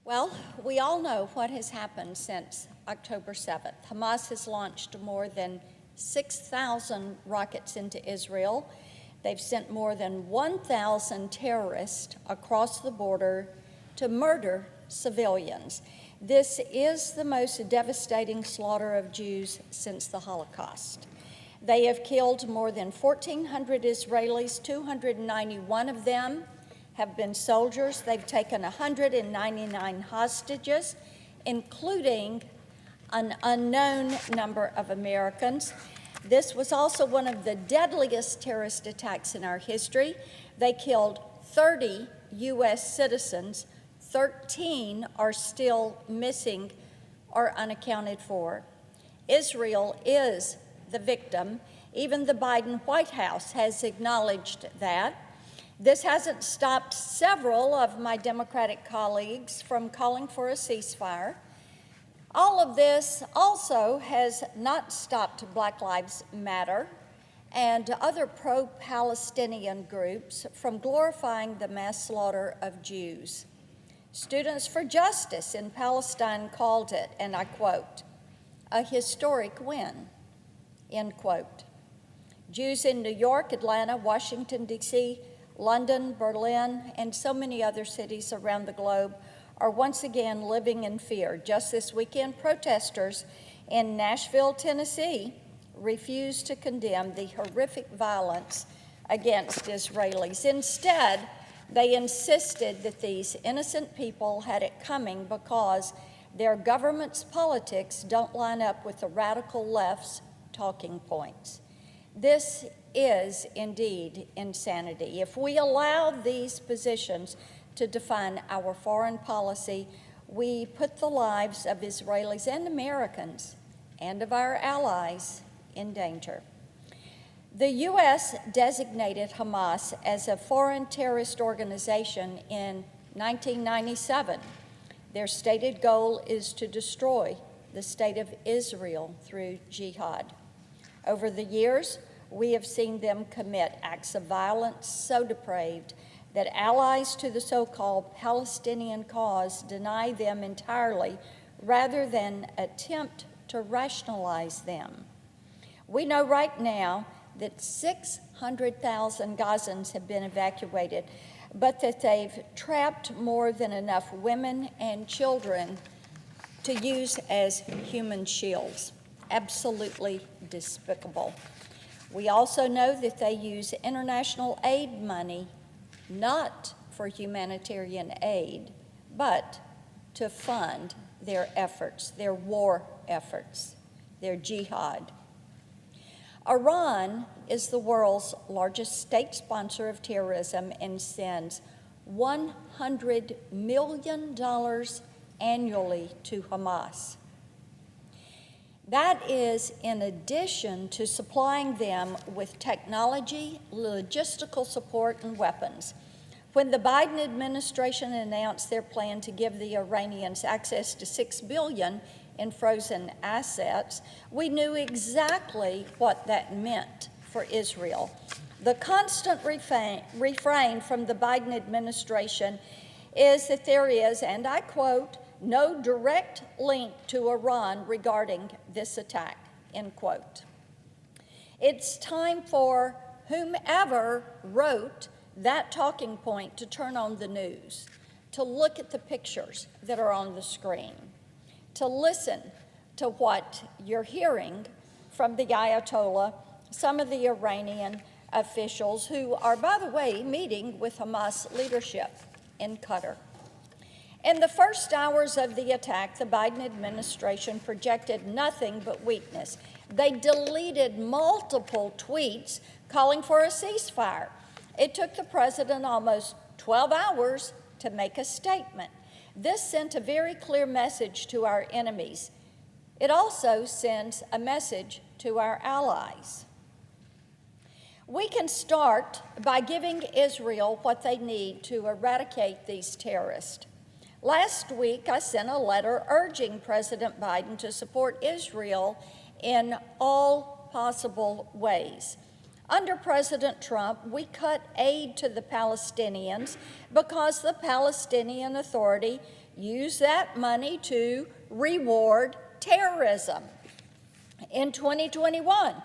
Well, we all know what has happened since October 7th. Hamas has launched more than 6,000 rockets into Israel. They've sent more than 1,000 terrorists across the border to murder civilians. This is the most devastating slaughter of Jews since the Holocaust. They have killed more than 1,400 Israelis, 291 of them have been soldiers. They've taken 199 hostages, including an unknown number of Americans. This was also one of the deadliest terrorist attacks in our history. They killed 30 U.S. citizens. 13 are still missing or unaccounted for. Israel is the victim. Even the Biden White House has acknowledged that. This hasn't stopped several of my Democratic colleagues from calling for a ceasefire. All of this also has not stopped Black Lives Matter and other pro-Palestinian groups from glorifying the mass slaughter of Jews. Students for Justice in Palestine called it, and I quote, "a historic win," end quote. Jews in New York, Atlanta, Washington, D.C., London, Berlin, and so many other cities around the globe are once again living in fear. Just this weekend, protesters in Nashville, Tennessee, refused to condemn the horrific violence against Israelis. Instead, they insisted that these innocent people had it coming because their government's politics don't line up with the radical left's talking points. This is indeed insanity. If we allow these positions to define our foreign policy, we put the lives of Israelis and Americans and of our allies in danger. The U.S. designated Hamas as a foreign terrorist organization in 1997. Their stated goal is to destroy the state of Israel through jihad. Over the years, we have seen them commit acts of violence so depraved that allies to the so-called Palestinian cause deny them entirely rather than attempt to rationalize them. We know right now that 600,000 Gazans have been evacuated, but that they've trapped more than enough women and children to use as human shields. Absolutely despicable. We also know that they use international aid money not for humanitarian aid, but to fund their efforts, their war efforts, their jihad. Iran is the world's largest state sponsor of terrorism and sends $100 million annually to Hamas. That is in addition to supplying them with technology, logistical support, and weapons. When the Biden administration announced their plan to give the Iranians access to $6 billion in frozen assets, we knew exactly what that meant for Israel. The constant refrain from the Biden administration is that there is, and I quote, "no direct link to Iran regarding this attack," end quote. It's time for whomever wrote that talking point to turn on the news, to look at the pictures that are on the screen, to listen to what you're hearing from the Ayatollah, some of the Iranian officials who are, by the way, meeting with Hamas leadership in Qatar. In the first hours of the attack, the Biden administration projected nothing but weakness. They deleted multiple tweets calling for a ceasefire. It took the president almost 12 hours to make a statement. This sent a very clear message to our enemies. It also sends a message to our allies. We can start by giving Israel what they need to eradicate these terrorists. Last week, I sent a letter urging President Biden to support Israel in all possible ways. Under President Trump, we cut aid to the Palestinians because the Palestinian Authority used that money to reward terrorism. In 2021,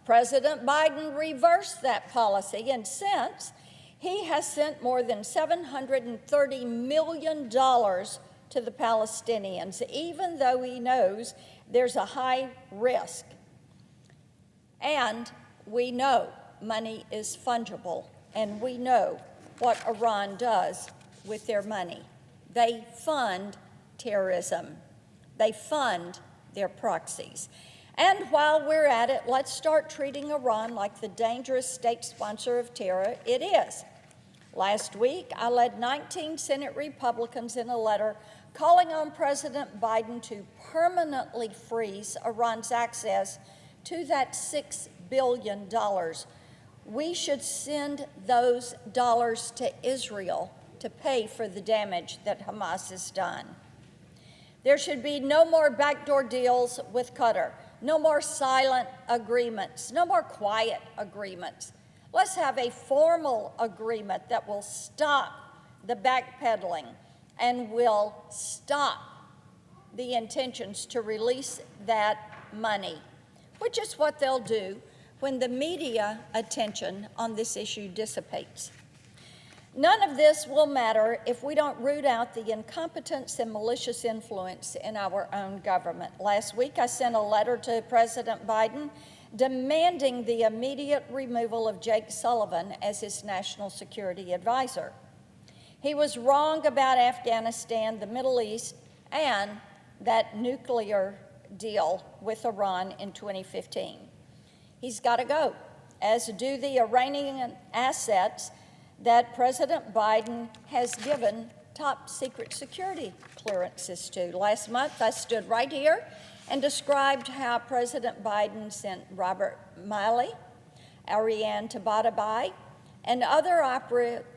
President Biden reversed that policy, and since, he has sent more than $730 million to the Palestinians, even though he knows there's a high risk. And we know money is fungible, and we know what Iran does with their money. They fund terrorism. They fund their proxies. And while we're at it, let's start treating Iran like the dangerous state sponsor of terror it is. Last week, I led 19 Senate Republicans in a letter calling on President Biden to permanently freeze Iran's access to that $6 billion. We should send those dollars to Israel to pay for the damage that Hamas has done. There should be no more backdoor deals with Qatar, no more silent agreements, no more quiet agreements. Let's have a formal agreement that will stop the backpedaling and will stop the intentions to release that money, which is what they'll do when the media attention on this issue dissipates. None of this will matter if we don't root out the incompetence and malicious influence in our own government. Last week, I sent a letter to President Biden demanding the immediate removal of Jake Sullivan as his national security advisor. He was wrong about Afghanistan, the Middle East, and that nuclear deal with Iran in 2015. He's got to go, as do the Iranian assets that President Biden has given top secret security clearances to. Last month, I stood right here and described how President Biden sent Robert Malley, Ariane Tabatabai, and other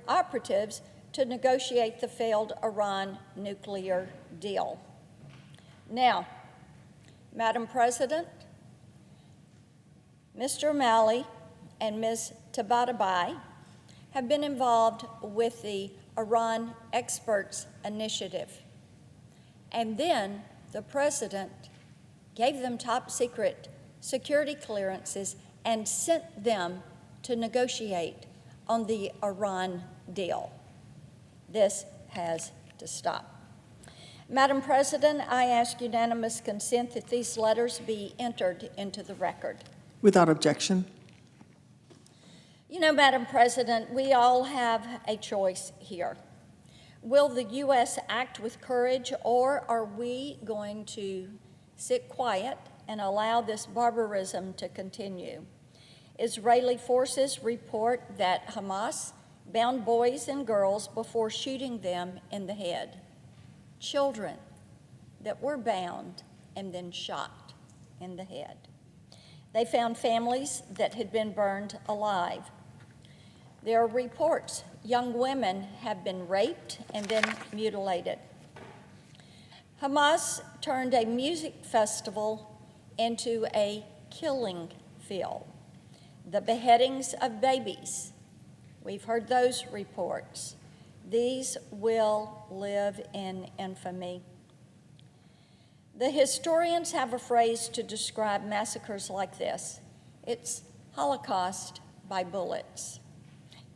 operatives to negotiate the failed Iran nuclear deal. Now, Madam President, Mr. Malley and Ms. Tabatabai have been involved with the Iran Experts Initiative. And then the president gave them top secret security clearances and sent them to negotiate on the Iran deal. This has to stop. Madam President, I ask unanimous consent that these letters be entered into the record. Without objection. You know, Madam President, we all have a choice here. Will the U.S. act with courage, or are we going to sit quiet and allow this barbarism to continue? Israeli forces report that Hamas bound boys and girls before shooting them in the head. Children that were bound and then shot in the head. They found families that had been burned alive. There are reports young women have been raped and then mutilated. Hamas turned a music festival into a killing field. The beheadings of babies, we've heard those reports. These will live in infamy. The historians have a phrase to describe massacres like this. It's Holocaust by bullets.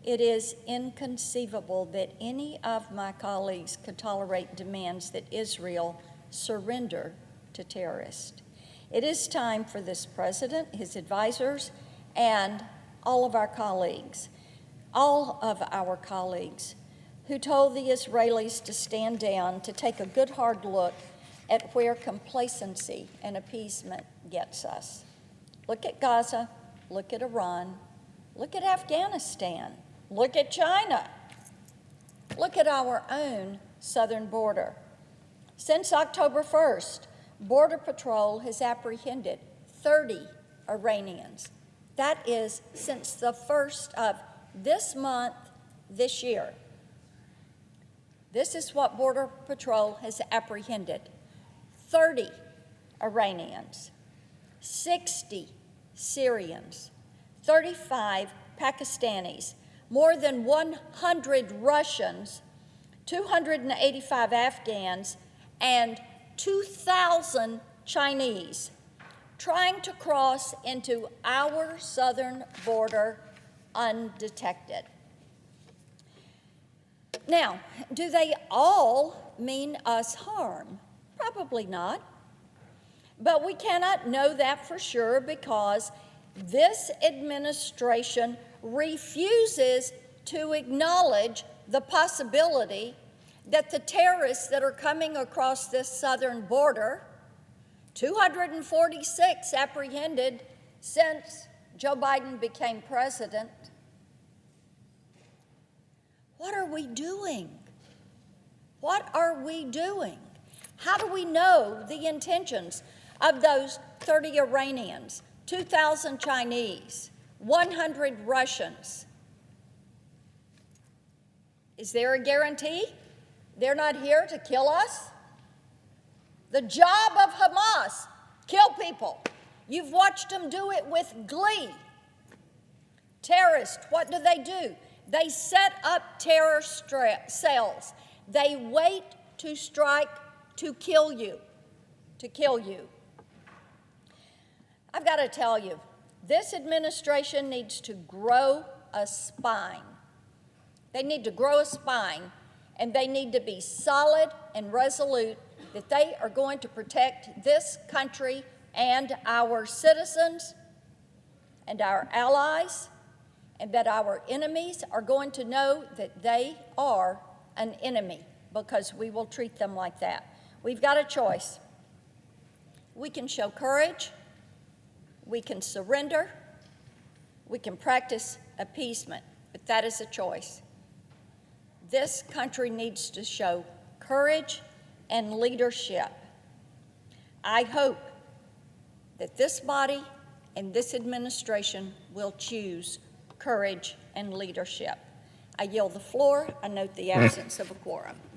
It is inconceivable that any of my colleagues could tolerate demands that Israel surrender to terrorists. It is time for this president, his advisors, and all of our colleagues who told the Israelis to stand down, to take a good hard look at where complacency and appeasement gets us. Look at Gaza, look at Iran, look at Afghanistan, look at China, look at our own southern border. Since October 1st, Border Patrol has apprehended 30 Iranians. That is since the 1st of this month, this year. This is what Border Patrol has apprehended. 30 Iranians, 60 Syrians, 35 Pakistanis, more than 100 Russians, 285 Afghans, and 2,000 Chinese trying to cross into our southern border undetected. Now, do they all mean us harm? Probably not. But we cannot know that for sure because this administration refuses to acknowledge the possibility that the terrorists that are coming across this southern border, 246 apprehended since Joe Biden became president. What are we doing? What are we doing? How do we know the intentions of those 30 Iranians, 2,000 Chinese, 100 Russians? Is there a guarantee they're not here to kill us? The job of Hamas, kill people. You've watched them do it with glee. Terrorists, what do? They set up terror cells. They wait to strike to kill you, I've got to tell you, this administration needs to grow a spine. They need to grow a spine, and they need to be solid and resolute that they are going to protect this country and our citizens and our allies, and that our enemies are going to know that they are an enemy because we will treat them like that. We've got a choice. We can show courage, we can surrender, we can practice appeasement, but that is a choice. This country needs to show courage and leadership. I hope that this body and this administration will choose courage and leadership. I yield the floor. I note the absence of a quorum.